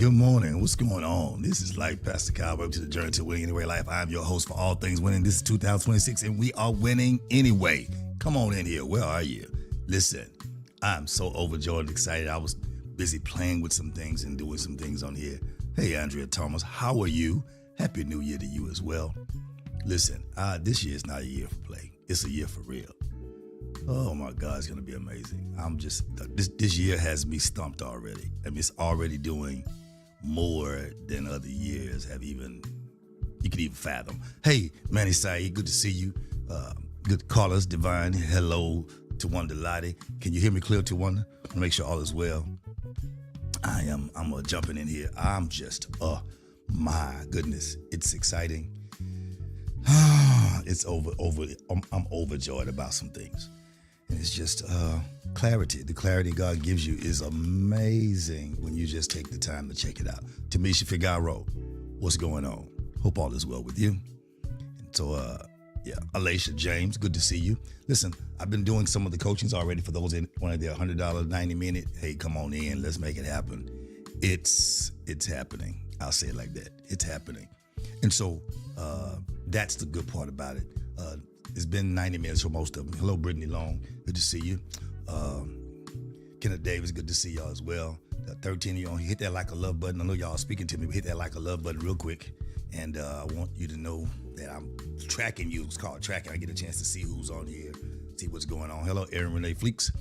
Good morning. What's going on? This is Life Pastor Kyle. Welcome to the Journey to Winning Anyway Life. I'm your host for All Things Winning. This is 2026, and we are winning anyway. Come on in here. Where are you? Listen, I'm so overjoyed and excited. I was busy playing with some things and doing some things on here. Hey, Andrea Thomas, how are you? Happy New Year to you as well. Listen, this year is not a year for play. It's a year for real. Oh my God, it's gonna be amazing. This year has me stumped already. I mean, it's already doing more than other years you could even fathom. Hey, Manny Saeed, good to see you. Good callers, Divine. Hello to Wanda Lottie. Can you hear me clear to Wanda? Make sure all is well. I'm jumping in here. I'm just, my goodness, it's exciting. It's I'm overjoyed about some things. And it's just clarity. The clarity God gives you is amazing when you just take the time to check it out. Tamisha Figaro, what's going on? Hope all is well with you. And so, Alicia James, good to see you. Listen, I've been doing some of the coachings already for those in one of their $100 90-minute. Hey, come on in. Let's make it happen. It's happening. I'll say it like that. It's happening. And so that's the good part about it. It's been 90 minutes for most of them. Hello, Brittany Long. Good to see you. Kenneth Davis, good to see y'all as well. 13 of you on, hit that like a love button. I know y'all are speaking to me, but hit that like a love button real quick. And I want you to know that I'm tracking you. It's called tracking. I get a chance to see who's on here, see what's going on. Hello, Aaron Renee Fleeks.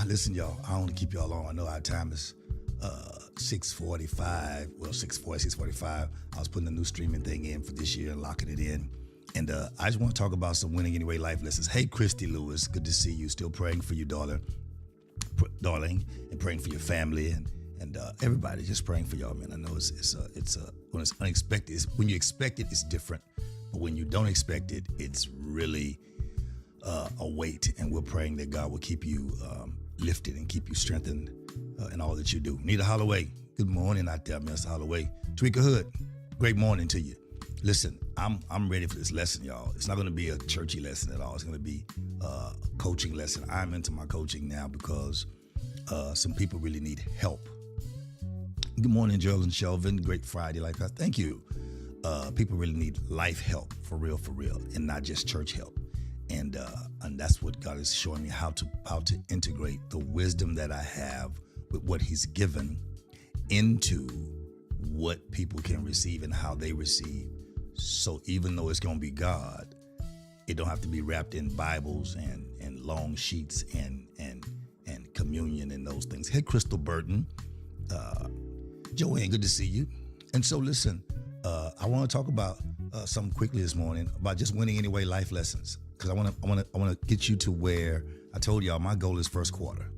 Listen, y'all, I don't want to keep y'all long. I know our time is 6:45. Well, 6:45. I was putting a new streaming thing in for this year and locking it in. And I just want to talk about some winning anyway life lessons. Hey, Christy Lewis, good to see you. Still praying for you, darling, and praying for your family and everybody. Just praying for y'all, man. I know it's when it's unexpected. When you expect it, it's different. But when you don't expect it, it's really a weight. And we're praying that God will keep you lifted and keep you strengthened in all that you do. Nita Holloway, good morning out there, Mr. Holloway. Tweaker Hood, great morning to you. Listen, I'm ready for this lesson, y'all. It's not going to be a churchy lesson at all. It's going to be a coaching lesson. I'm into my coaching now because some people really need help. Good morning, Geraldine Shelvin. Great Friday like that. Thank you. People really need life help, for real, and not just church help. And that's what God is showing me, how to integrate the wisdom that I have with what He's given into what people can receive and how they receive. So even though it's going to be God, it don't have to be wrapped in Bibles and long sheets and communion and those things. Hey, Crystal Burton, Joanne, good to see you. And so listen, I want to talk about something quickly this morning about just winning anyway life lessons, because I want to get you to where I told y'all my goal is first quarter.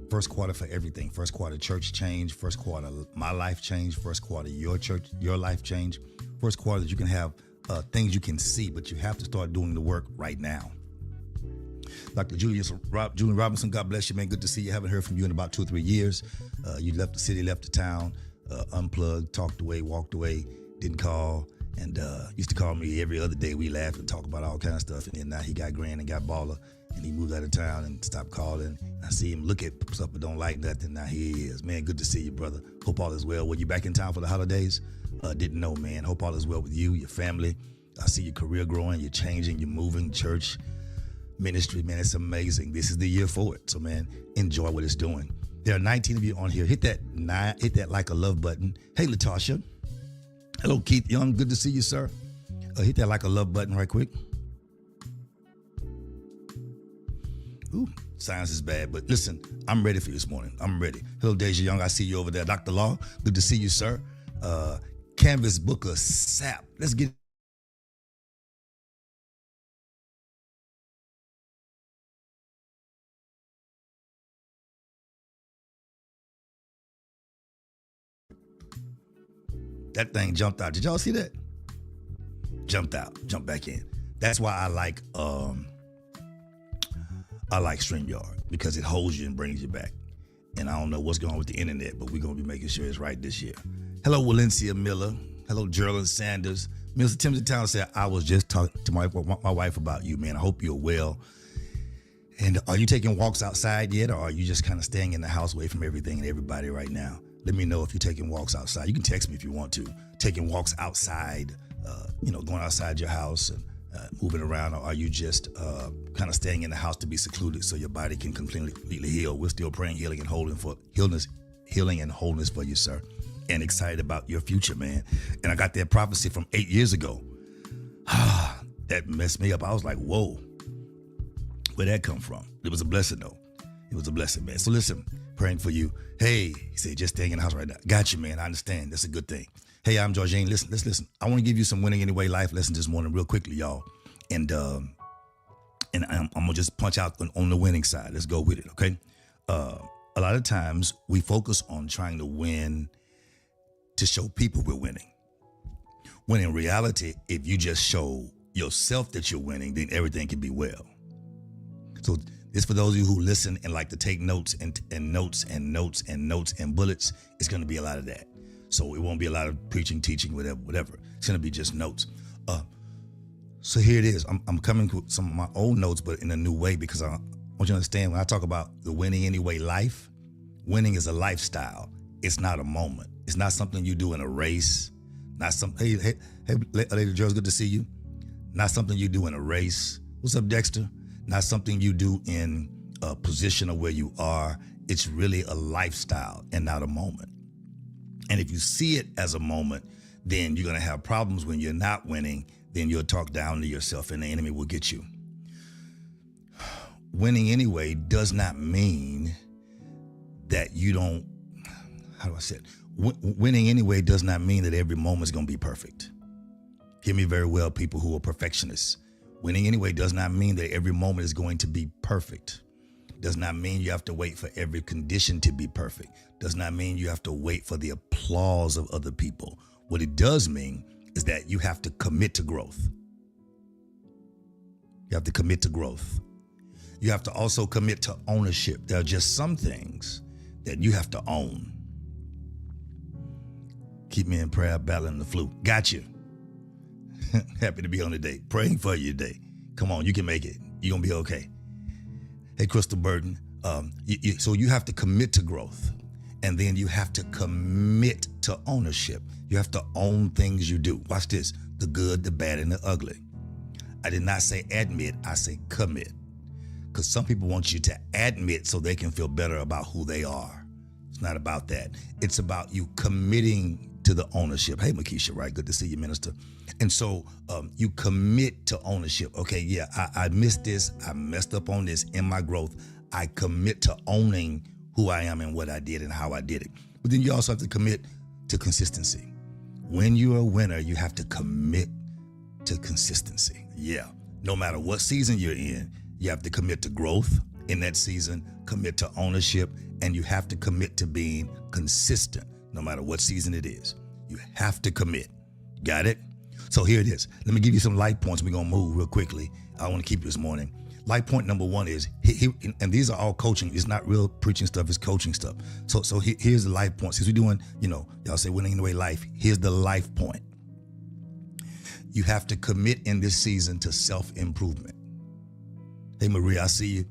First quarter for everything. First quarter church change. First quarter my life change. First quarter your church, your life change. First quarter that you can have things you can see, but you have to start doing the work right now. Dr. Julian Robinson, God bless you, man. Good to see you. Haven't heard from you in about 2 or 3 years. You left the city, left the town, unplugged, talked away, walked away, didn't call, and used to call me every other day. We laughed and talk about all kinds of stuff, and then now he got grand and got baller, and he moved out of town and stopped calling. I see him look at stuff but don't like nothing. Now here he is. Man, good to see you, brother. Hope all is well. Were you back in town for the holidays? Didn't know, man. Hope all is well with you, your family. I see your career growing, you're changing, you're moving, church, ministry, man. It's amazing. This is the year for it. So, man, enjoy what it's doing. There are 19 of you on here. Hit that like a love button. Hey, Latasha. Hello, Keith Young. Good to see you, sir. Hit that like a love button right quick. Ooh, science is bad, but listen, I'm ready for you this morning. I'm ready. Hello, Deja Young. I see you over there. Dr. Law, good to see you, sir. Canvas Booker, SAP. Let's get that thing jumped out. Did y'all see that? Jumped out, jumped back in. That's why I like StreamYard, because it holds you and brings you back. And I don't know what's going on with the internet, but we're going to be making sure it's right this year. Hello, Valencia Miller. Hello, Geraldine Sanders. Mr. Timothy Town said, I was just talking to my wife about you, man. I hope you're well. And are you taking walks outside yet, or are you just kind of staying in the house away from everything and everybody right now? Let me know if you're taking walks outside. You can text me if you want to. Taking walks outside, going outside your house and moving around, or are you just kind of staying in the house to be secluded so your body can completely heal? We're still praying healing and wholeness for you, sir, and excited about your future, man. And I got that prophecy from 8 years ago. That messed me up. I was like, whoa, where'd that come from? It was a blessing, though. It was a blessing, man. So listen, praying for you. Hey, he said, just staying in the house right now. Got you, man. I understand. That's a good thing. Hey, I'm Georgene. Listen, let's listen. I want to give you some Winning Anyway life lessons this morning real quickly, y'all. And I'm going to just punch out on the winning side. Let's go with it, okay? A lot of times we focus on trying to win to show people we're winning. When in reality, if you just show yourself that you're winning, then everything can be well. So this, for those of you who listen and like to take notes and notes and notes and notes and bullets, it's going to be a lot of that. So it won't be a lot of preaching, teaching, whatever. It's going to be just notes. So here it is. I'm coming with some of my old notes, but in a new way, because I want you to understand when I talk about the Winning Anyway life, winning is a lifestyle. It's not a moment. It's not something you do in a race. Not something, hey, Lady Joe's good to see you. Not something you do in a race. What's up, Dexter? Not something you do in a position of where you are. It's really a lifestyle and not a moment. And if you see it as a moment, then you're going to have problems when you're not winning. Then you'll talk down to yourself and the enemy will get you. Winning anyway does not mean that you don't, how do I say it? Winning anyway does not mean that every moment is going to be perfect. Hear me very well, people who are perfectionists. Winning anyway does not mean that every moment is going to be perfect. Does not mean you have to wait for every condition to be perfect. Does not mean you have to wait for the applause of other people. What it does mean is that you have to commit to growth. You have to commit to growth. You have to also commit to ownership. There are just some things that you have to own. Keep me in prayer, battling the flu. Got you. Happy to be on today. Praying for you today. Come on, you can make it. You're going to be okay. Hey, Crystal Burton. So you have to commit to growth. And then you have to commit to ownership. You have to own things you do. Watch this. The good, the bad, and the ugly. I did not say admit. I say commit. Because some people want you to admit so they can feel better about who they are. It's not about that. It's about you committing to the ownership. Hey, Makisha, right? Good to see you, Minister. And so you commit to ownership. Okay, yeah, I missed this. I messed up on this in my growth. I commit to owning who I am and what I did and how I did it. But then you also have to commit to consistency. When you're a winner, you have to commit to consistency. Yeah, no matter what season you're in, you have to commit to growth in that season, commit to ownership, and you have to commit to being consistent no matter what season it is. You have to commit. Got it? So here it is. Let me give you some life points. We're going to move real quickly. I want to keep you this morning. Life point number one is, and these are all coaching. It's not real preaching stuff. It's coaching stuff. So here's the life point. Since we're doing, y'all say Winning Anyway life, here's the life point. You have to commit in this season to self-improvement. Hey, Maria, I see you.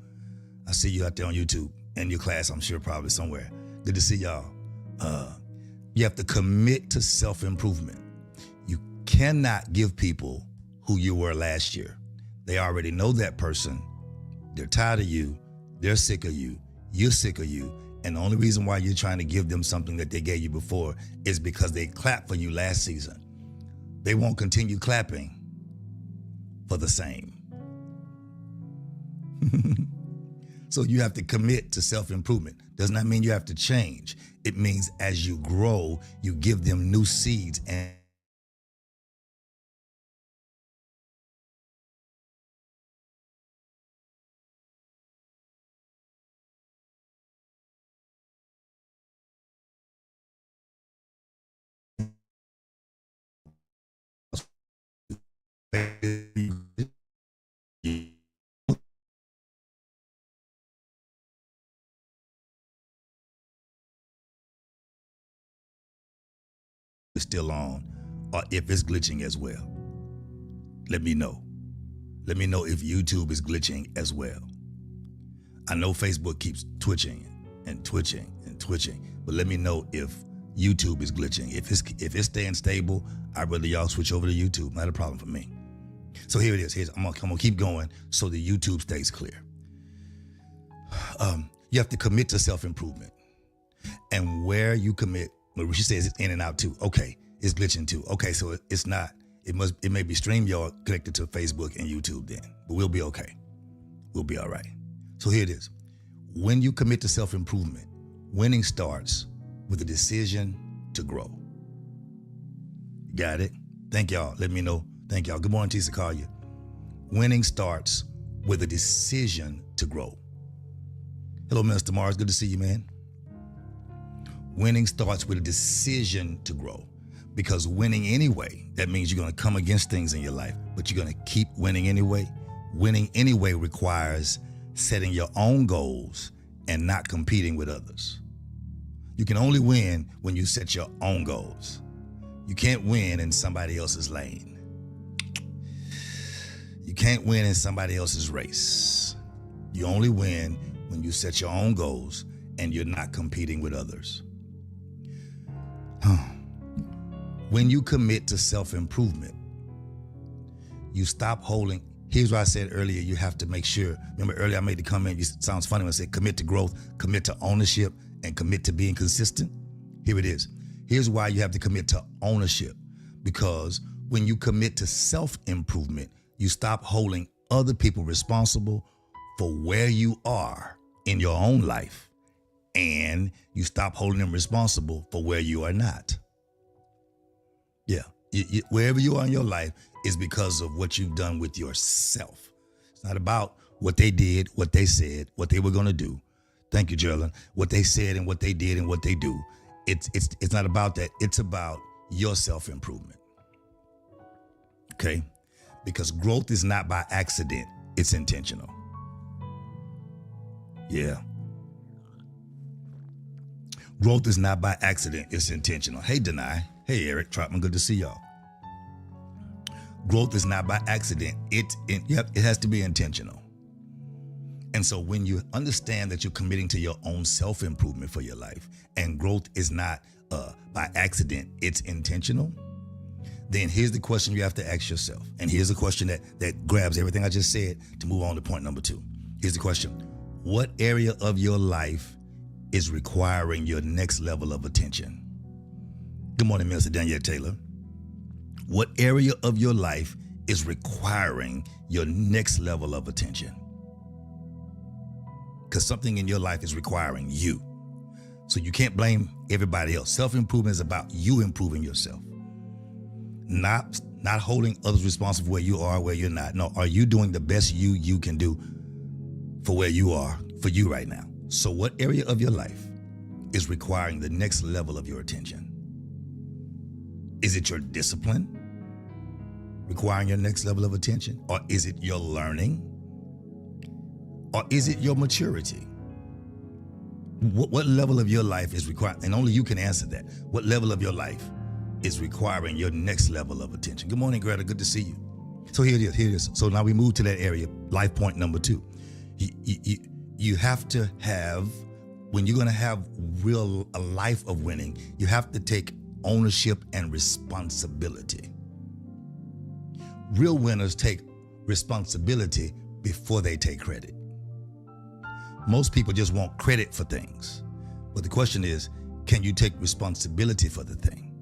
I see you out there on YouTube and your class, I'm sure, probably somewhere. Good to see y'all. You have to commit to self-improvement. You cannot give people who you were last year. They already know that person. They're tired of you. They're sick of you. You're sick of you. And the only reason why you're trying to give them something that they gave you before is because they clapped for you last season. They won't continue clapping for the same. So you have to commit to self-improvement. Does not mean you have to change. It means as you grow, you give them new seeds and still on, or if it's glitching as well. Let me know. Let me know if YouTube is glitching as well. I know Facebook keeps twitching and twitching and twitching. But let me know if YouTube is glitching. If it's staying stable, I'd rather y'all switch over to YouTube. Not a problem for me. So here it is. I'm gonna keep going so the YouTube stays clear. You have to commit to self-improvement. And where you commit, she says it's in and out too. Okay, it's glitching too. Okay, so it's not. It may be StreamYard connected to Facebook and YouTube then, but we'll be okay. We'll be all right. So here it is. When you commit to self-improvement, winning starts with a decision to grow. Got it? Thank y'all. Let me know. Thank y'all. Good morning, Tisa Collier. Winning starts with a decision to grow. Hello, Mr. Mars. Good to see you, man. Winning starts with a decision to grow. Because winning anyway, that means you're going to come against things in your life, but you're going to keep winning anyway. Winning anyway requires setting your own goals and not competing with others. You can only win when you set your own goals. You can't win in somebody else's lane. You can't win in somebody else's race. You only win when you set your own goals and you're not competing with others. When you commit to self-improvement, you stop holding. Here's what I said earlier. You have to make sure. Remember earlier I made the comment, it sounds funny when I said commit to growth, commit to ownership, and commit to being consistent. Here it is. Here's why you have to commit to ownership. Because when you commit to self-improvement, you stop holding other people responsible for where you are in your own life. And you stop holding them responsible for where you are not. Yeah, wherever you are in your life is because of what you've done with yourself. It's not about what they did, what they said, what they were going to do. Thank you, Geraldine. What they said and what they did and what they do. It's not about that. It's about your self-improvement. Okay? Because growth is not by accident. It's intentional. Yeah. Growth is not by accident. It's intentional. Hey, Denai. Hey, Eric Trotman, good to see y'all. Growth is not by accident. It has to be intentional. And so when you understand that you're committing to your own self-improvement for your life and growth is not by accident, it's intentional, then here's the question you have to ask yourself. And here's the question that grabs everything I just said to move on to point number 2. Here's the question. What area of your life is requiring your next level of attention? Good morning, Mr. Danielle Taylor. What area of your life is requiring your next level of attention? Because something in your life is requiring you. So you can't blame everybody else. Self-improvement is about you improving yourself. Not holding others responsible for where you are, where you're not. No, are you doing the best you can do for where you are, for you right now? So what area of your life is requiring the next level of your attention? Is it your discipline requiring your next level of attention? Or is it your learning? Or is it your maturity? What level of your life is requiring, and only you can answer that. What level of your life is requiring your next level of attention? Good morning, Greta. Good to see you. So here it is. So now we move to that area, life point number 2. You have to have, when you're going to have a life of winning, you have to take ownership and responsibility. Real winners take responsibility before they take credit. Most people just want credit for things. But the question is, can you take responsibility for the thing?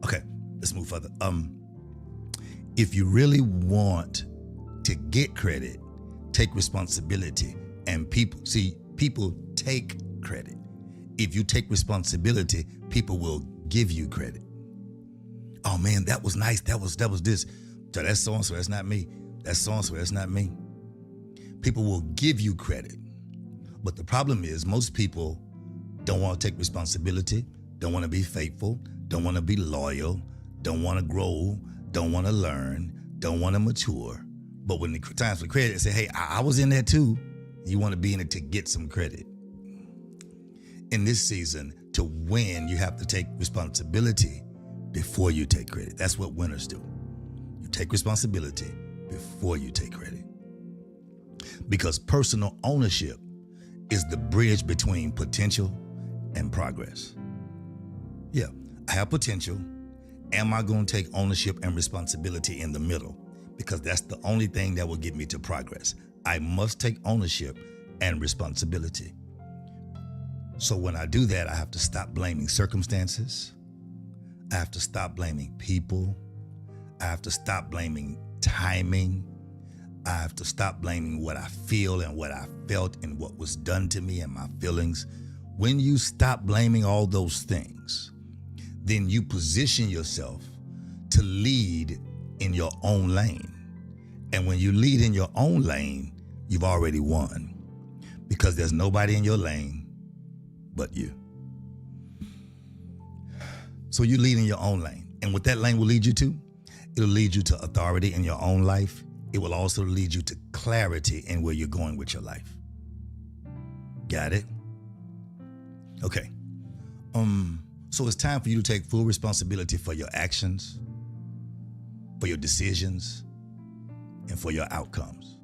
Okay, let's move further. If you really want to get credit, take responsibility. And people take credit. If you take responsibility, people will give you credit. Oh man, that was nice. That was this. So that's so-and-so, that's not me. That's so-and-so, that's not me. People will give you credit. But the problem is most people don't want to take responsibility, don't want to be faithful, don't want to be loyal, don't want to grow, don't want to learn, don't want to mature. But when the times for credit, they say, hey, I was in there too. You want to be in it to get some credit. In this season, to win, you have to take responsibility before you take credit. That's what winners do. You take responsibility before you take credit. Because personal ownership is the bridge between potential and progress. Yeah, I have potential. Am I going to take ownership and responsibility in the middle? Because that's the only thing that will get me to progress. I must take ownership and responsibility. So when I do that, I have to stop blaming circumstances. I have to stop blaming people. I have to stop blaming timing. I have to stop blaming what I feel and what I felt and what was done to me and my feelings. When you stop blaming all those things, then you position yourself to lead in your own lane. And when you lead in your own lane, you've already won, because there's nobody in your lane but you. So you lead in your own lane. And what that lane will lead you to, it'll lead you to authority in your own life. It will also lead you to clarity in where you're going with your life. Got it? Okay. So it's time for you to take full responsibility for your actions, for your decisions, and for your outcomes.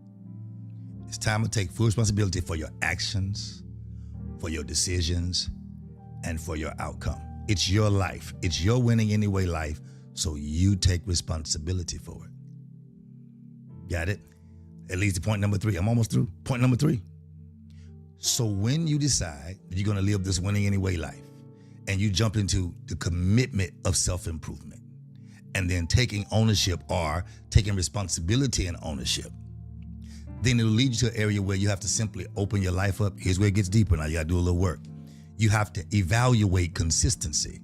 It's time to take full responsibility for your actions, for your decisions, and for your outcome. It's your life. It's your winning anyway life, so you take responsibility for it. Got it? That leads to point number 3. I'm almost through. Point number 3. So when you decide that you're going to live this winning anyway life, and you jump into the commitment of self-improvement, and then taking ownership or taking responsibility and ownership, then it'll lead you to an area where you have to simply open your life up. Here's where it gets deeper. Now you got to do a little work. You have to evaluate consistency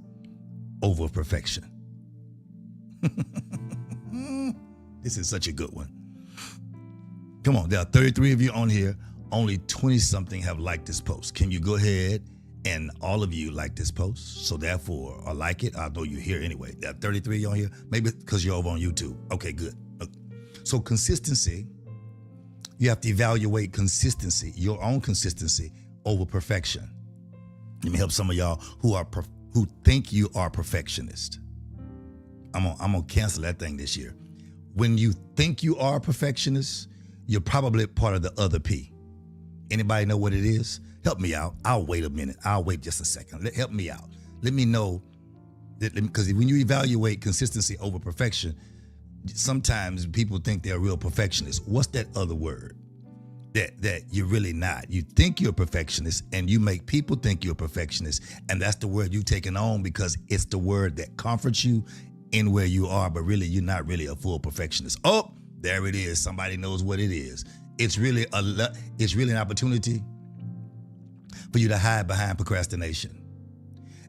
over perfection. This is such a good one. Come on, there are 33 of you on here. Only 20-something have liked this post. Can you go ahead and all of you like this post? So therefore, or like it, I know you're here anyway. There are 33 on here, maybe because you're over on YouTube. Okay, good. So consistency, you have to evaluate consistency, your own consistency over perfection. Let me help some of y'all who think you are perfectionist. I'm gonna cancel that thing this year. When you think you are a perfectionist, you're probably part of the other P. Anybody know what it is? Help me out. I'll wait a minute. I'll wait just a second. Help me out. Let me know. Because when you evaluate consistency over perfection, sometimes people think they're a real perfectionist. What's that other word? That you're really not. You think you're a perfectionist, and you make people think you're a perfectionist, and that's the word you've taken on because it's the word that comforts you in where you are, but really you're not really a full perfectionist. Oh, there it is. Somebody knows what it is. It's really an opportunity for you to hide behind procrastination.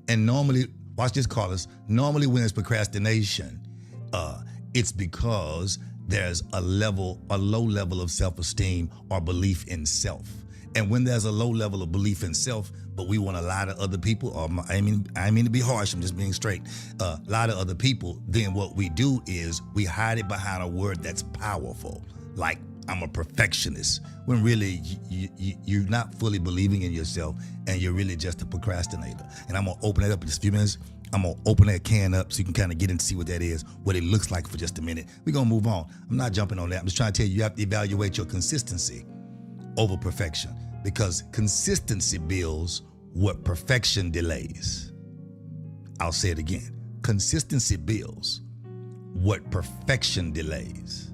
And normally, watch this, Carlos. Normally when it's procrastination, it's because there's a low level of self-esteem or belief in self. And when there's a low level of belief in self, but we want to lie to other people, or I mean to be harsh, I'm just being straight, lie to other people, then what we do is we hide it behind a word that's powerful, like I'm a perfectionist, when really you're not fully believing in yourself, and you're really just a procrastinator. And I'm going to open it up in just a few minutes. I'm going to open that can up so you can kind of get in and see what that is, what it looks like for just a minute. We're going to move on. I'm not jumping on that. I'm just trying to tell you, you have to evaluate your consistency over perfection, because consistency builds what perfection delays. I'll say it again. Consistency builds what perfection delays.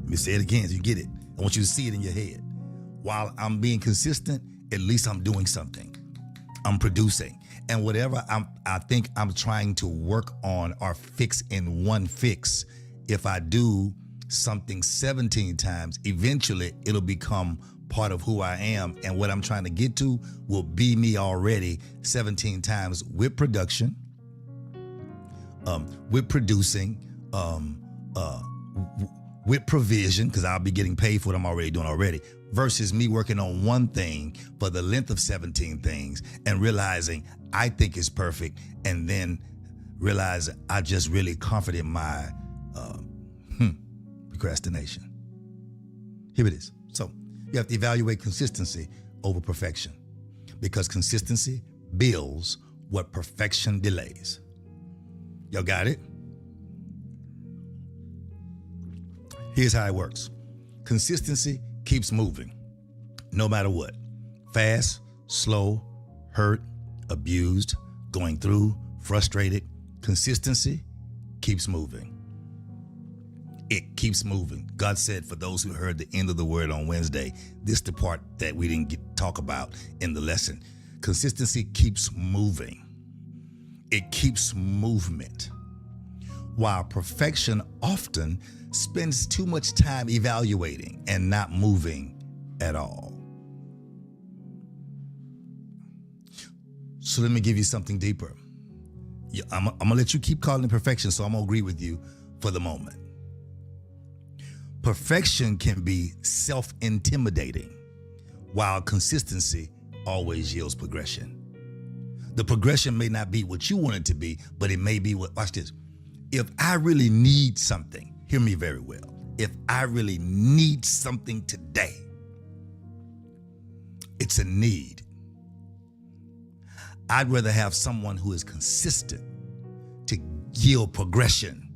Let me say it again so you get it. I want you to see it in your head. While I'm being consistent, at least I'm doing something. I'm producing. And whatever I think I'm trying to work on or fix in one fix, if I do something 17 times, eventually it'll become part of who I am. And what I'm trying to get to will be me already 17 times with production, with producing, with provision, because I'll be getting paid for what I'm already doing already, versus me working on one thing for the length of 17 things and realizing I think it's perfect, and then realizing I just really comforted in my procrastination. Here it is. So you have to evaluate consistency over perfection, because consistency builds what perfection delays. Y'all got it? Here's how it works. Consistency keeps moving, no matter what. Fast, slow, hurt, abused, going through, frustrated. Consistency keeps moving. It keeps moving. God said, for those who heard the end of the word on Wednesday, this is the part that we didn't talk about in the lesson. Consistency keeps moving. It keeps movement. While perfection often spends too much time evaluating and not moving at all. So let me give you something deeper. I'm going to let you keep calling it perfection, so I'm going to agree with you for the moment. Perfection can be self-intimidating, while consistency always yields progression. The progression may not be what you want it to be, but it may be what, watch this. If I really need something, hear me very well. If I really need something today, it's a need. I'd rather have someone who is consistent to yield progression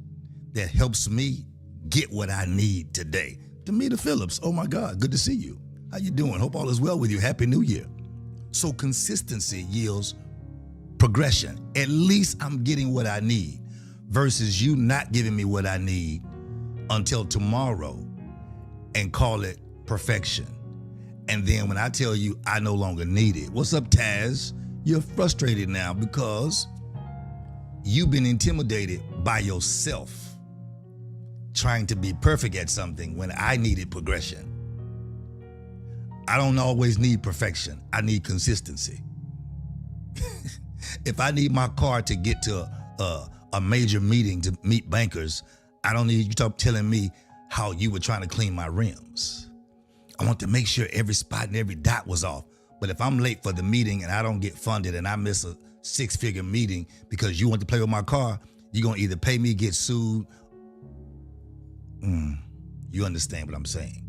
that helps me get what I need today. Demeter Phillips, oh my God, good to see you. How you doing? Hope all is well with you. Happy New Year. So consistency yields progression. At least I'm getting what I need versus you not giving me what I need until tomorrow and call it perfection. And then when I tell you I no longer need it, what's up, Taz? You're frustrated now because you've been intimidated by yourself trying to be perfect at something when I needed progression. I don't always need perfection. I need consistency. If I need my car to get to a major meeting to meet bankers, I don't need you to stop telling me how you were trying to clean my rims. I want to make sure every spot and every dot was off. But if I'm late for the meeting and I don't get funded and I miss a 6-figure meeting because you want to play with my car, you're going to either pay me, get sued. You understand what I'm saying?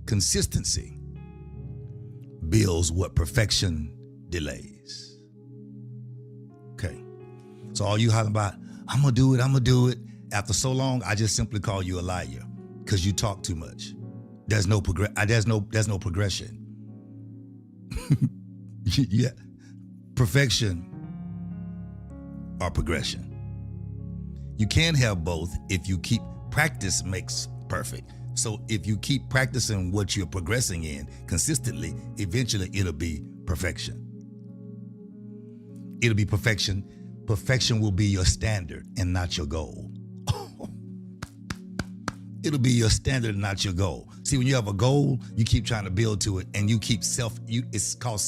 Consistency builds what perfection delays. Okay. So all you hollering about, I'm going to do it. After so long, I just simply call you a liar because you talk too much. There's no progression. Yeah. Perfection or progression. You can have both if you keep practice makes perfect. So if you keep practicing what you're progressing in consistently, eventually it'll be perfection. It'll be perfection. Perfection will be your standard and not your goal. It'll be your standard and not your goal. See, when you have a goal, you keep trying to build to it and you keep it's called,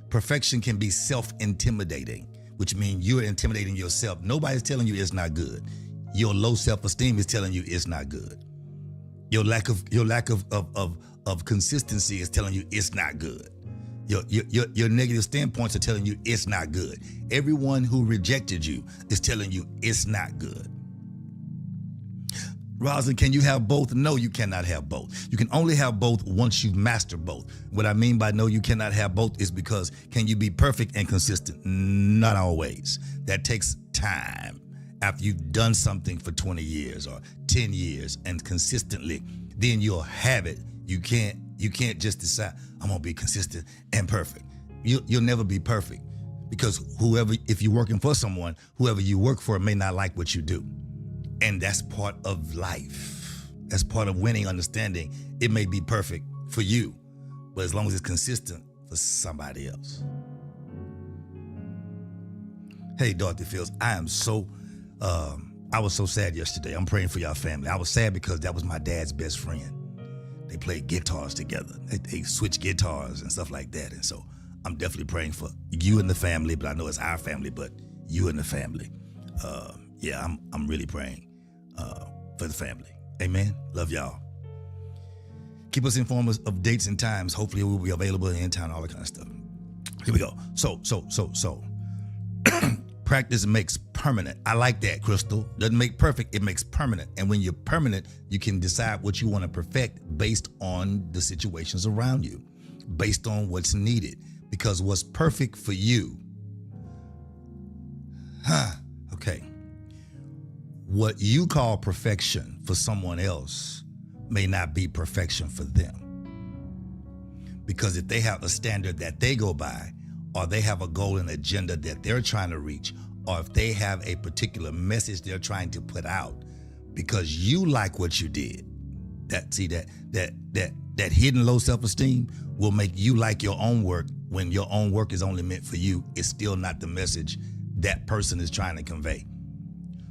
perfection can be self-intimidating, which means you're intimidating yourself. Nobody's telling you it's not good. Your low self-esteem is telling you it's not good. Your lack of consistency is telling you it's not good. Your negative standpoints are telling you it's not good. Everyone who rejected you is telling you it's not good. Roslyn, can you have both? No, you cannot have both. You can only have both once you've mastered both. What I mean by no, you cannot have both is because can you be perfect and consistent? Not always. That takes time. After you've done something for 20 years or 10 years and consistently, then you'll have it. You can't just decide, I'm gonna be consistent and perfect. You'll never be perfect because if you're working for someone, whoever you work for may not like what you do. And that's part of life. That's part of winning, understanding. It may be perfect for you, but as long as it's consistent for somebody else. Hey, Dorothy Fields, I was so sad yesterday. I'm praying for y'all family. I was sad because that was my dad's best friend. They played guitars together. They switched guitars and stuff like that. And so I'm definitely praying for you and the family, but I know it's our family, but you and the family. I'm really praying for the family. Amen. Love y'all. Keep us informed of dates and times. Hopefully we'll be available in town, all that kind of stuff. Here we go. So. Practice makes permanent. I like that, Crystal. Doesn't make perfect, it makes permanent. And when you're permanent, you can decide what you want to perfect based on the situations around you, based on what's needed. Because what's perfect for you, okay. What you call perfection for someone else may not be perfection for them. Because if they have a standard that they go by, or they have a goal and agenda that they're trying to reach, or if they have a particular message they're trying to put out, because you like what you did, that hidden low self-esteem will make you like your own work when your own work is only meant for you. It's still not the message that person is trying to convey.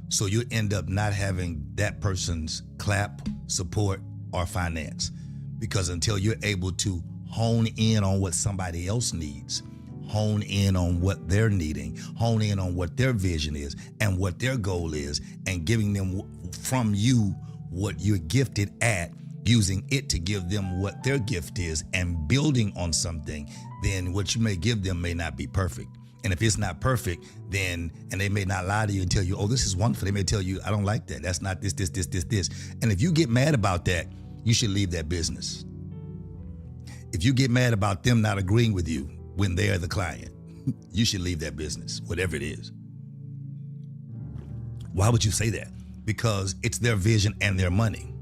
So you end up not having that person's clap, support, or finance. Because until you're able to hone in on what somebody else needs, hone in on what they're needing, hone in on what their vision is and what their goal is, and giving them from you what you're gifted at, using it to give them what their gift is, and building on something, then what you may give them may not be perfect. And if it's not perfect, then, and they may not lie to you and tell you, oh, this is wonderful. They may tell you, I don't like that. That's not this. And if you get mad about that, you should leave that business. If you get mad about them not agreeing with you when they are the client, you should leave that business, whatever it is. Why would you say that? Because it's their vision and their money.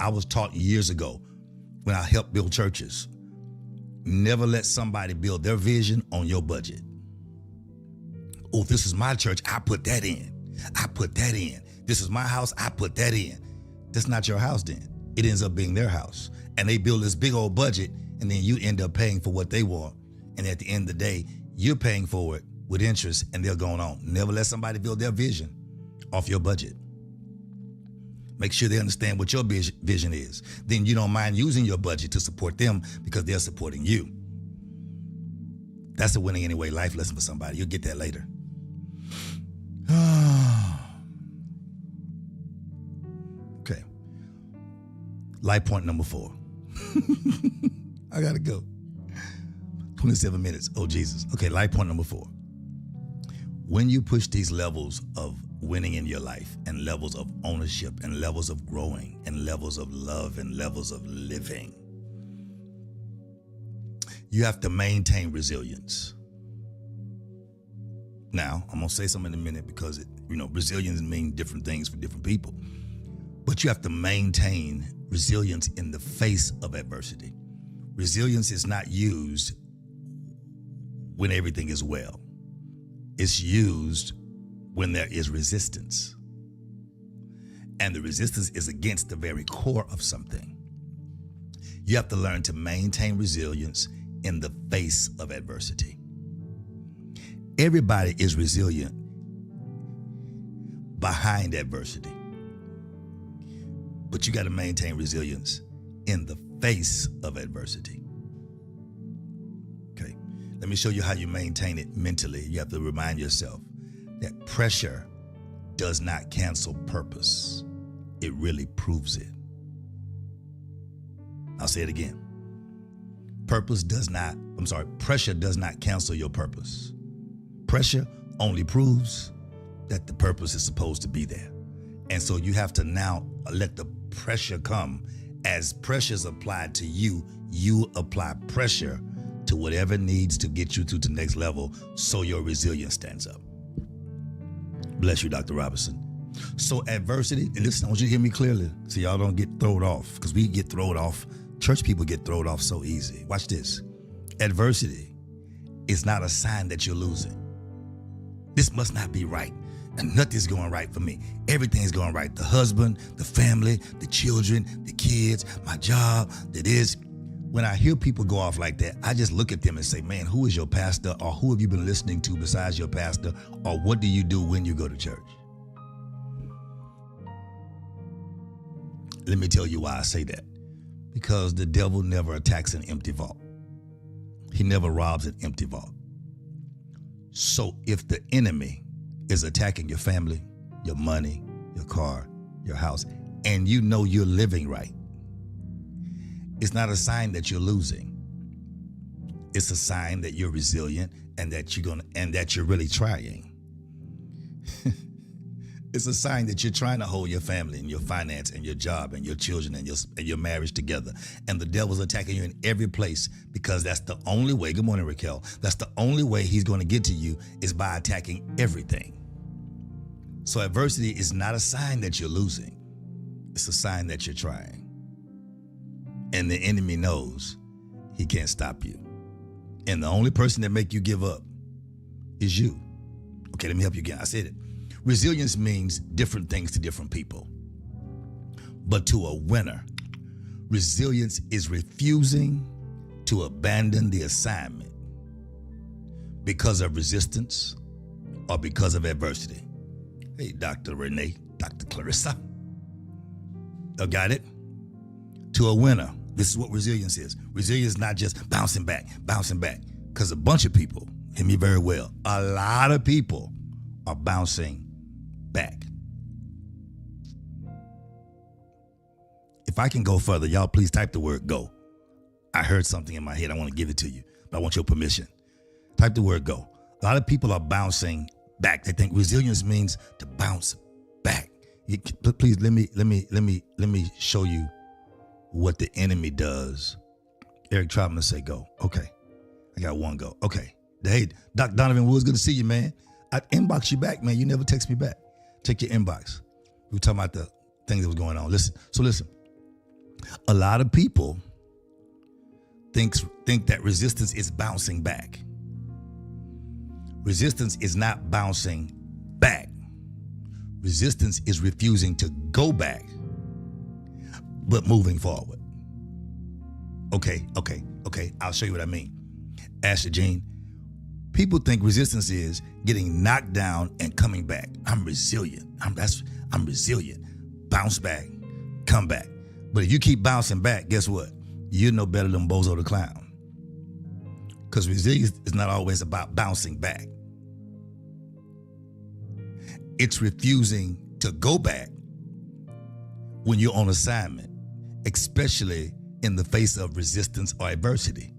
I was taught years ago when I helped build churches, never let somebody build their vision on your budget. Oh, this is my church, I put that in. I put that in. This is my house, I put that in. That's not your house then. It ends up being their house. And they build this big old budget, and then you end up paying for what they want. And at the end of the day, you're paying for it with interest, and they're going on. Never let somebody build their vision off your budget. Make sure they understand what your vision is. Then you don't mind using your budget to support them because they're supporting you. That's a winning anyway life lesson for somebody. You'll get that later. Okay. Life point number 4. I gotta go. 27 minutes. Oh, Jesus. Okay, life point number 4. When you push these levels of winning in your life, and levels of ownership, and levels of growing, and levels of love, and levels of living, you have to maintain resilience. Now, I'm gonna say something in a minute because resilience means different things for different people. But you have to maintain resilience in the face of adversity. Resilience is not used when everything is well. It's used when there is resistance. And the resistance is against the very core of something. You have to learn to maintain resilience in the face of adversity. Everybody is resilient behind adversity. But you got to maintain resilience in the face of adversity. Okay, let me show you how you maintain it mentally. You have to remind yourself that pressure does not cancel purpose. It really proves it. I'll say it again. Pressure does not cancel your purpose. Pressure only proves that the purpose is supposed to be there. And so you have to now let the pressure come. As pressure is applied to you, you apply pressure to whatever needs to get you to the next level so your resilience stands up. Bless you, Dr. Robinson. So adversity, and listen, I want you to hear me clearly so y'all don't get thrown off, because we get thrown off. Church people get thrown off so easy. Watch this. Adversity is not a sign that you're losing. This must not be right. And nothing's going right for me. Everything's going right. The husband, the family, the children, the kids, my job, that is. When I hear people go off like that, I just look at them and say, man, who is your pastor, or who have you been listening to besides your pastor, or what do you do when you go to church? Let me tell you why I say that. Because the devil never attacks an empty vault. He never robs an empty vault. So if the enemy is attacking your family, your money, your car, your house, and you know you're living right, it's not a sign that you're losing. It's a sign that you're resilient and that you're really trying. It's a sign that you're trying to hold your family and your finance and your job and your children and your marriage together. And the devil's attacking you in every place because that's the only way. Good morning, Raquel. That's the only way he's going to get to you is by attacking everything. So adversity is not a sign that you're losing. It's a sign that you're trying. And the enemy knows he can't stop you. And the only person that make you give up is you. Okay, let me help you again. I said it. Resilience means different things to different people. But to a winner, resilience is refusing to abandon the assignment because of resistance or because of adversity. Hey, Dr. Renee, Dr. Clarissa. Got it? To a winner, this is what resilience is. Resilience is not just bouncing back. Because a bunch of people, hear me very well, a lot of people are bouncing back. If I can go further, y'all please type the word go. I heard something in my head. I want to give it to you, but I want your permission. Type the word go. A lot of people are bouncing back. They think resilience means to bounce back. Please let me show you what the enemy does. Eric Troutman say go. Okay. I got one go. Okay. Hey, Dr. Donovan Woods, good to see you, man. I inbox you back, man. You never text me back. Check your inbox. We were talking about the things that was going on. Listen. A lot of people think that resistance is bouncing back. Resistance is not bouncing back. Resistance is refusing to go back, but moving forward. Okay. I'll show you what I mean. Ashley Jean, people think resistance is getting knocked down and coming back. I'm resilient. I'm resilient. Bounce back, come back. But if you keep bouncing back, guess what? You're no better than Bozo the Clown. Because resilience is not always about bouncing back. It's refusing to go back when you're on assignment, especially in the face of resistance or adversity.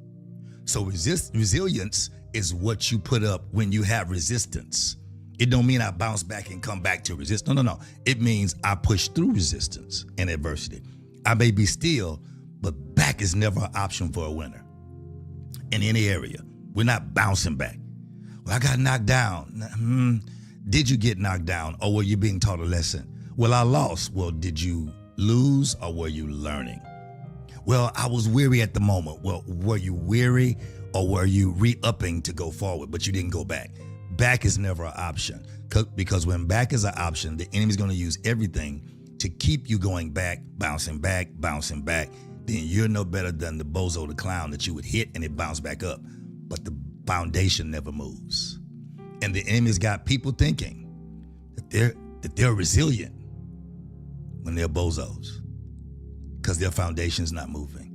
So resilience is what you put up when you have resistance. It don't mean I bounce back and come back to resist. No. It means I push through resistance and adversity. I may be still, but back is never an option for a winner in any area. We're not bouncing back. Well, I got knocked down. Did you get knocked down, or were you being taught a lesson? Well, I lost. Well, did you lose, or were you learning? Well, I was weary at the moment. Well, were you weary, or were you re-upping to go forward, but you didn't go back? Back is never an option, because when back is an option, the enemy's going to use everything to keep you going back, bouncing back. Then you're no better than the Bozo the Clown that you would hit and it bounced back up. But the foundation never moves. And the enemy's got people thinking that they're resilient when they're bozos because their foundation's not moving.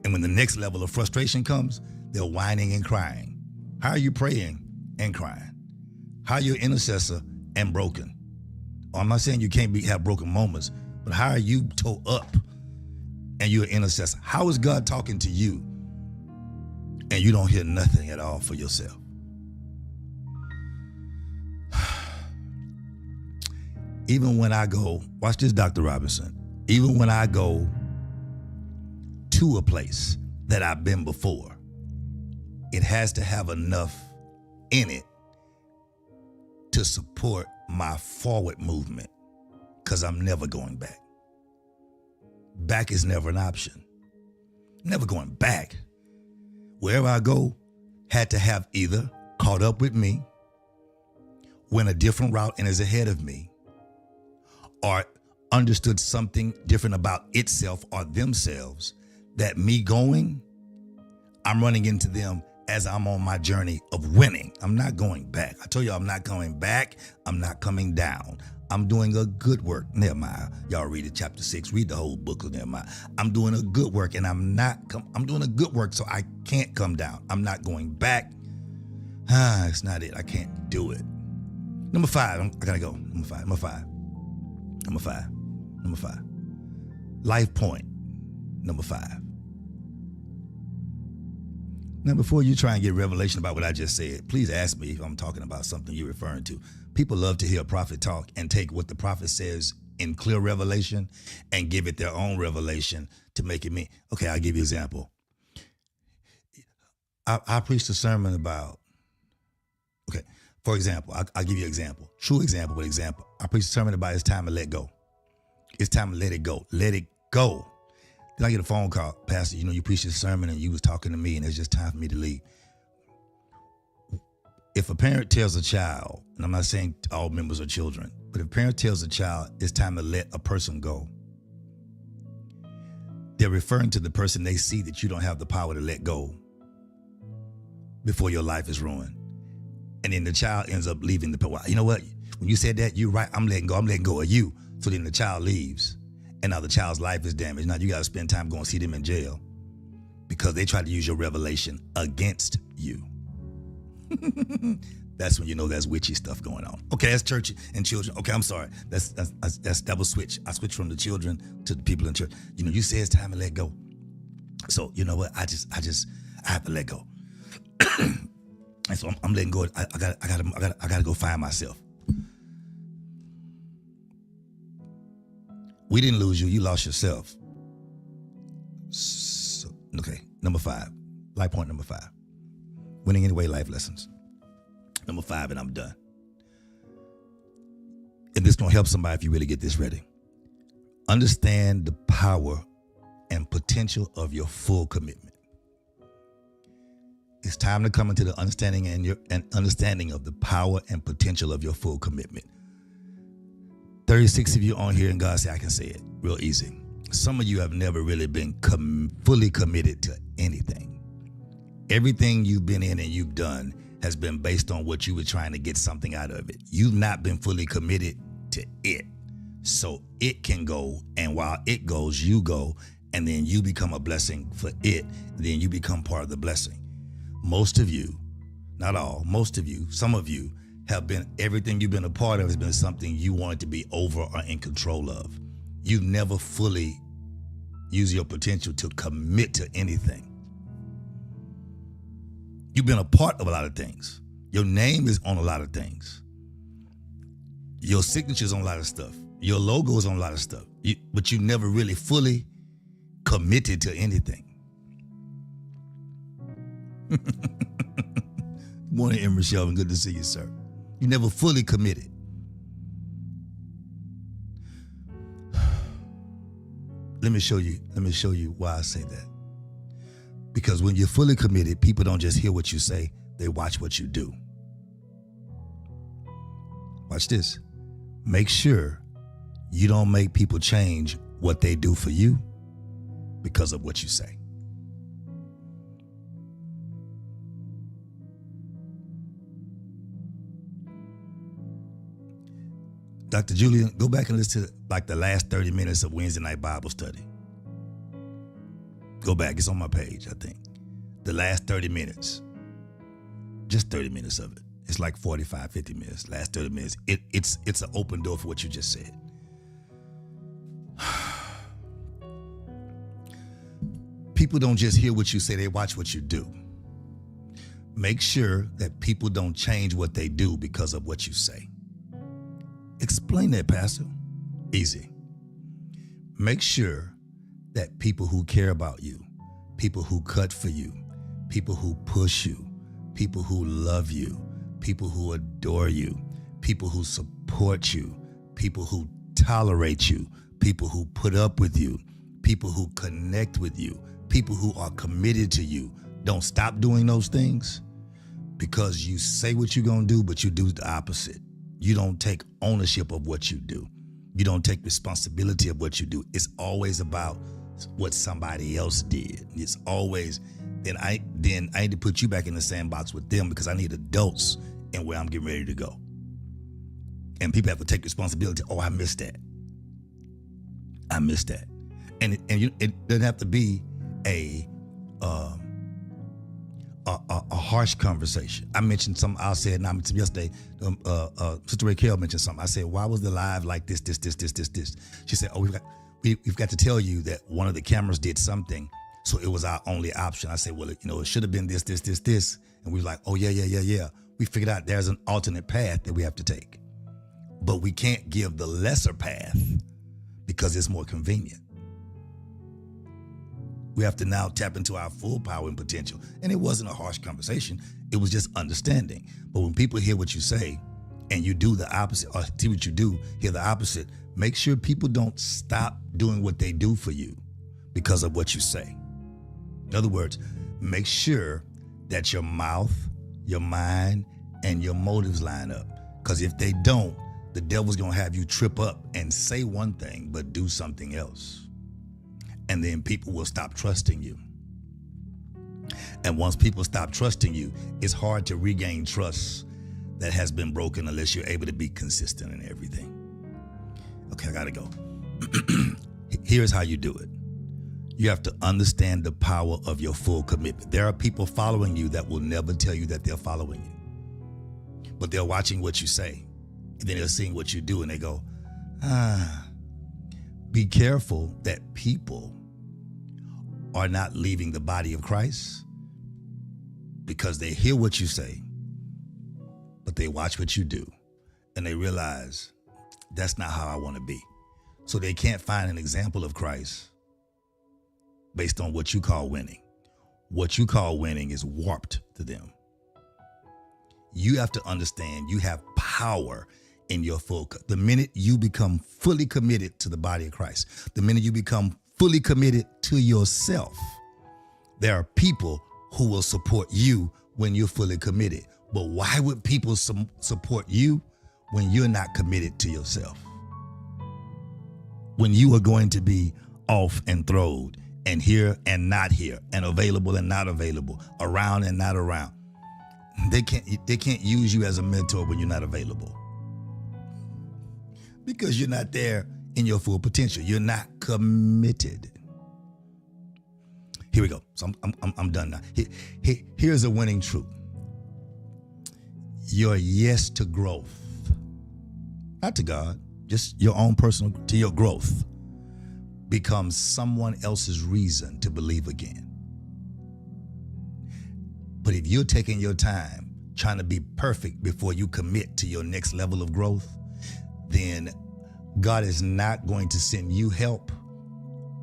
And when the next level of frustration comes, they're whining and crying. How are you praying and crying? How are you an intercessor and broken? I'm not saying you can't have broken moments, but how are you toe up and you're an intercessor? How is God talking to you and you don't hear nothing at all for yourself? Even when I go, watch this, Dr. Robinson, even when I go to a place that I've been before, it has to have enough in it to support my forward movement, because I'm never going back. Back is never an option. Never going back. Wherever I go, had to have either caught up with me, went a different route and is ahead of me, or understood something different about itself or themselves, that me going, I'm running into them as I'm on my journey of winning. I'm not going back. I told you I'm not going back. I'm not coming down. I'm doing a good work. Nehemiah, y'all read it, chapter 6. Read the whole book of Nehemiah. I'm doing a good work, and I'm doing a good work, so I can't come down. I'm not going back. It's not it. I can't do it. Number 5. I gotta go. Number five. Life point. Number 5. Now, before you try and get revelation about what I just said, please ask me if I'm talking about something you're referring to. People love to hear a prophet talk and take what the prophet says in clear revelation and give it their own revelation to make it mean. Okay, I'll give you an example. I preached a sermon about, okay, for example, I'll give you an example. True example, but example. I preached a sermon about it's time to let go. It's time to let it go. Let it go. Then I get a phone call, Pastor, you preached this sermon and you was talking to me and it's just time for me to leave. If a parent tells a child, and I'm not saying all members are children, but if a parent tells a child it's time to let a person go, they're referring to the person they see that you don't have the power to let go before your life is ruined. And then the child ends up leaving the person. You know what? When you said that, you're right. I'm letting go of you. So then the child leaves. And now the child's life is damaged. Now you got to spend time going to see them in jail because they tried to use your revelation against you. That's when you know there's witchy stuff going on. Okay, that's church and children. Okay, I'm sorry. That was switch. I switched from the children to the people in church. You say it's time to let go. So you know what? I have to let go. And so I'm letting go. I gotta go find myself. We didn't lose you. You lost yourself. So, okay, number 5. Life point number 5. Winning Anyway life lessons. Number 5, and I'm done. And this is going to help somebody if you really get this ready. Understand the power and potential of your full commitment. It's time to come into the understanding and understanding of the power and potential of your full commitment. 36 of you on here, and God said I can say it real easy. Some of you have never really been fully committed to anything. Everything you've been in and you've done has been based on what you were trying to get something out of it. You've not been fully committed to it. So it can go, and while it goes, you go, and then you become a blessing for it. Then you become part of the blessing. Most of you, not all, most of you, some of you have been, everything you've been a part of has been something you wanted to be over or in control of. You've never fully used your potential to commit to anything. You've been a part of a lot of things. Your name is on a lot of things. Your signature's on a lot of stuff. Your logo is on a lot of stuff. But you never really fully committed to anything. Good morning, Emery Shelvin. Good to see you, sir. You never fully committed. Let me show you why I say that. Because when you're fully committed, people don't just hear what you say, they watch what you do. Watch this. Make sure you don't make people change what they do for you because of what you say. Dr. Julian, go back and listen to like the last 30 minutes of Wednesday night Bible study. Go back, it's on my page, I think. The last 30 minutes, just 30 minutes of it. It's like 45, 50 minutes, last 30 minutes. It's an open door for what you just said. People don't just hear what you say, they watch what you do. Make sure that people don't change what they do because of what you say. Explain that, Pastor. Easy. Make sure that people who care about you, people who cut for you, people who push you, people who love you, people who adore you, people who support you, people who tolerate you, people who put up with you, people who connect with you, people who are committed to you, don't stop doing those things because you say what you're going to do, but you do the opposite. You don't take ownership of what you do. You don't take responsibility of what you do. It's always about what somebody else did. It's always, then I need to put you back in the sandbox with them because I need adults in where I'm getting ready to go. And people have to take responsibility. Oh, I missed that. I missed that. And it doesn't have to be a harsh conversation. I mentioned something I said, and I mentioned yesterday, Sister Raquel mentioned something. I said, why was the live like this? She said, oh, we've got to tell you that one of the cameras did something, so it was our only option. I said, well, it should have been this. And we were like, oh, yeah. We figured out there's an alternate path that we have to take. But we can't give the lesser path because it's more convenient. We have to now tap into our full power and potential. And it wasn't a harsh conversation. It was just understanding. But when people hear what you say and you do the opposite, or see what you do, hear the opposite, make sure people don't stop doing what they do for you because of what you say. In other words, make sure that your mouth, your mind, and your motives line up. Because if they don't, the devil's going to have you trip up and say one thing, but do something else. And then people will stop trusting you. And once people stop trusting you, it's hard to regain trust that has been broken unless you're able to be consistent in everything. Okay, I got to go. Here's how you do it. You have to understand the power of your full commitment. There are people following you that will never tell you that they're following you. But they're watching what you say. And then they're seeing what you do and they go, be careful that people are not leaving the body of Christ because they hear what you say, but they watch what you do and they realize that's not how I want to be. So they can't find an example of Christ based on what you call winning. What you call winning is warped to them. You have to understand you have power in your the minute you become fully committed to the body of Christ, the minute you become fully committed to yourself, there are people who will support you when you're fully committed. But why would people support you when you're not committed to yourself? When you are going to be off and throwed and here and not here and available and not available, around and not around. They can't use you as a mentor when you're not available. Because you're not there in your full potential. You're not committed. Here we go. So I'm done now. Here's a winning truth. Your yes to growth, not to God, just your own personal, to your growth, becomes someone else's reason to believe again. But if you're taking your time trying to be perfect before you commit to your next level of growth, then God is not going to send you help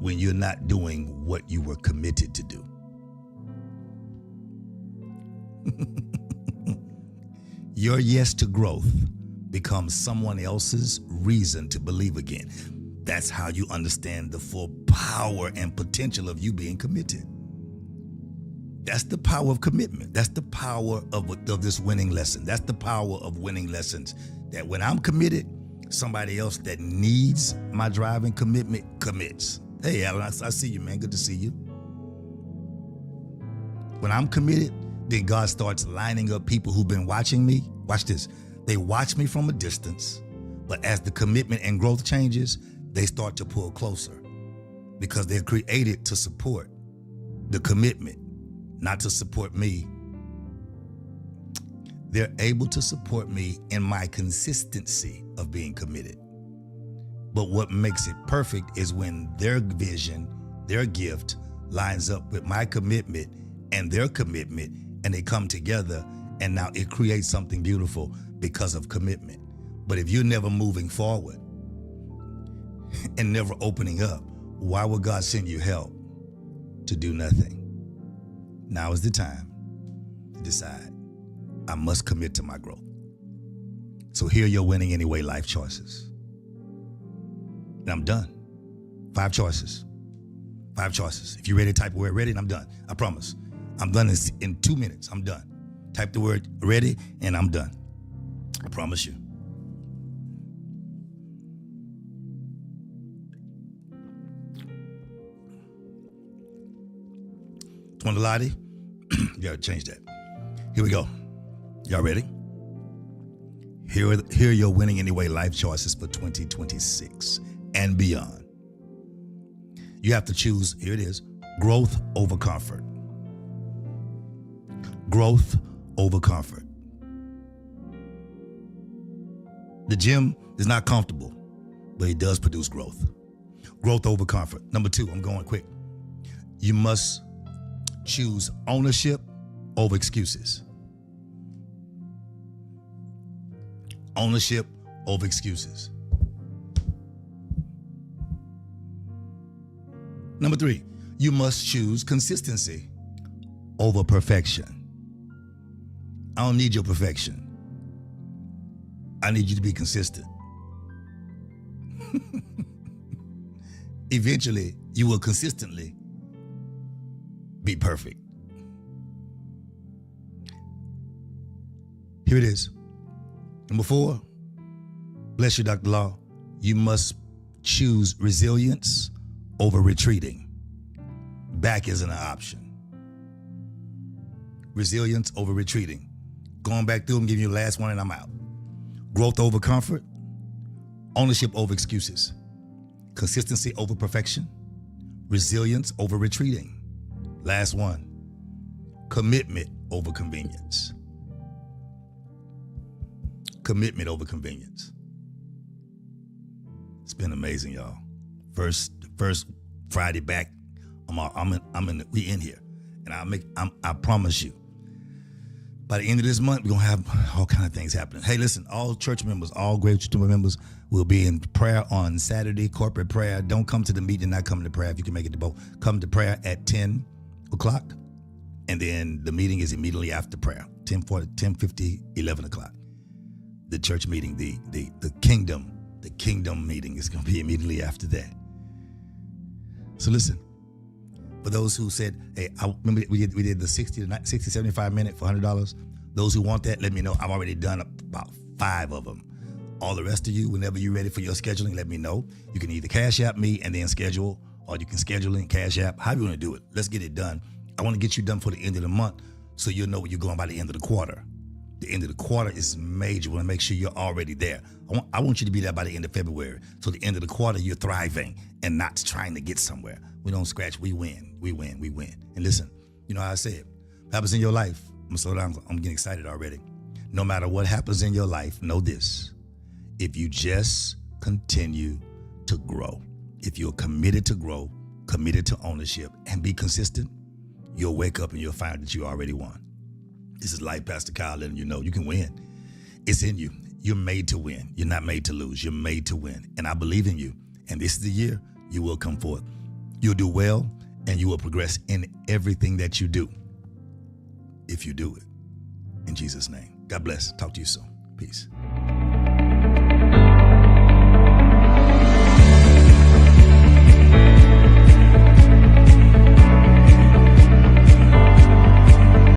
when you're not doing what you were committed to do. Your yes to growth becomes someone else's reason to believe again. That's how you understand the full power and potential of you being committed. That's the power of commitment. That's the power of this winning lesson. That's the power of winning lessons. That when I'm committed, somebody else that needs my drive and commitment commits. Hey, Alan, I see you, man. Good to see you. When I'm committed, then God starts lining up people who've been watching me. Watch this. They watch me from a distance, but as the commitment and growth changes, they start to pull closer because they're created to support the commitment, not to support me. They're able to support me in my consistency of being committed. But what makes it perfect is when their vision, their gift lines up with my commitment and their commitment, and they come together, and now it creates something beautiful because of commitment. But if you're never moving forward and never opening up, why would God send you help to do nothing? Now is the time to decide. I must commit to my growth. So here are your winning anyway life choices. And I'm done. 5 choices. 5 choices. If you're ready, type the word ready and I'm done. I promise. I'm done in 2 minutes. I'm done. Type the word ready and I'm done. I promise you. Twondalati, you gotta change that. Here we go. Y'all ready? Here are your winning anyway life choices for 2026 and beyond. You have to choose, here it is, growth over comfort. Growth over comfort. The gym is not comfortable, but it does produce growth. Growth over comfort. Number 2, I'm going quick. You must choose ownership over excuses. Ownership over excuses. Number 3, you must choose consistency over perfection. I don't need your perfection. I need you to be consistent. eventually you will consistently be perfect. Here it is. Number 4, bless you, Dr. Law. You must choose resilience over retreating. Back isn't an option. Resilience over retreating. Going back through them, giving you the last one, and I'm out. Growth over comfort. Ownership over excuses. Consistency over perfection. Resilience over retreating. Last one. Commitment over convenience. Commitment over convenience. It's been amazing, y'all. First Friday back. We in here, and I promise you, by the end of this month, we're gonna have all kind of things happening. Hey, listen, all church members, all Grave Church members will be in prayer on Saturday, corporate prayer. Don't come to the meeting, not come to prayer. If you can make it to both, come to prayer at 10 o'clock, and then the meeting is immediately after prayer, 10:40, 10:50, 11 o'clock. The church meeting, the kingdom meeting is gonna be immediately after that. So listen. For those who said, hey, I remember we did the 60, 75 minute for $100. Those who want that, let me know. I've already done about 5 of them. All the rest of you, whenever you're ready for your scheduling, let me know. You can either Cash App me and then schedule, or you can schedule in Cash App. How you want to do it? Let's get it done. I want to get you done for the end of the month so you'll know where you're going by the end of the quarter. The end of the quarter is major. We want to make sure you're already there. I want you to be there by the end of February. So the end of the quarter, you're thriving and not trying to get somewhere. We don't scratch, we win, we win, we win. And listen, you know how I say it. What happens in your life, I'm gonna slow down, I'm getting excited already. No matter what happens in your life, know this. If you just continue to grow, if you're committed to grow, committed to ownership, and be consistent, you'll wake up and you'll find that you already won. This is Life Pastor Kyle letting you know you can win. It's in you. You're made to win. You're not made to lose. You're made to win. And I believe in you. And this is the year you will come forth. You'll do well, and you will progress in everything that you do if you do it. In Jesus' name. God bless. Talk to you soon. Peace.